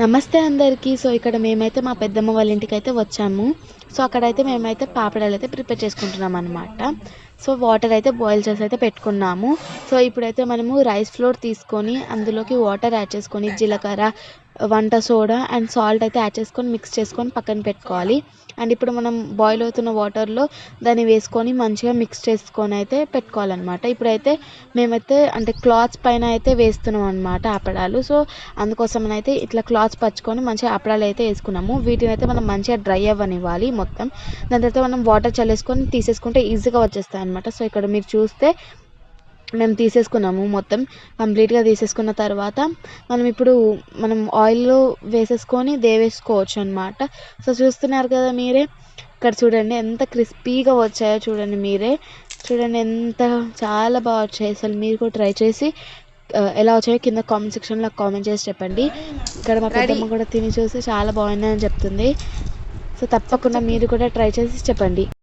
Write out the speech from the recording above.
నమస్తే అందరికీ. సో, ఇక్కడ మేమైతే మా పెద్దమ్మ వాళ్ళ ఇంటికైతే వచ్చాము. సో, అక్కడైతే మేమైతే పాపడాలైతే ప్రిపేర్ చేసుకుంటున్నామనమాట. సో, వాటర్ అయితే బాయిల్ చేసి అయితే పెట్టుకున్నాము. సో, ఇప్పుడైతే మనము రైస్ ఫ్లోర్ తీసుకొని అందులోకి వాటర్ యాడ్ చేసుకొని జీలకర్ర, వంట సోడా అండ్ సాల్ట్ అయితే యాడ్ చేసుకొని మిక్స్ చేసుకొని పక్కన పెట్టుకోవాలి. అండ్ ఇప్పుడు మనం బాయిల్ అవుతున్న వాటర్లో దాన్ని వేసుకొని మంచిగా మిక్స్ చేసుకొని అయితే పెట్టుకోవాలన్నమాట. ఇప్పుడైతే మేమైతే అంటే క్లాత్స్ పైన అయితే వేస్తున్నాం అనమాట అప్పడాలు. సో, అందుకోసమనైతే ఇట్లా క్లాత్స్ పరుచుకొని మంచిగా అప్పడాలు అయితే వేసుకున్నాము. వీటిని అయితే మనం మంచిగా డ్రై అవ్వనివ్వాలి మొత్తం. దాని తర్వాత మనం వాటర్ చల్లేసుకొని తీసేసుకుంటే ఈజీగా వచ్చేస్తాయి అనమాట. సో, ఇక్కడ మీరు చూస్తే మేము తీసేసుకున్నాము మొత్తం కంప్లీట్గా తీసేసుకున్న తర్వాత మనం ఆయిల్లో వేసేసుకొని దేవేసుకోవచ్చు అనమాట. సో, చూస్తున్నారు కదా మీరే, ఇక్కడ చూడండి ఎంత క్రిస్పీగా వచ్చాయో చూడండి మీరే. చూడండి ఎంత చాలా బాగా వచ్చాయి. అసలు మీరు కూడా ట్రై చేసి ఎలా వచ్చాయో కింద కామెంట్ సెక్షన్లో కామెంట్ చేసి చెప్పండి. ఇక్కడ మా పెద్దమ్మ కూడా తిని చూసి చాలా బాగుందని చెప్తుంది. సో, తప్పకుండా మీరు కూడా ట్రై చేసి చెప్పండి.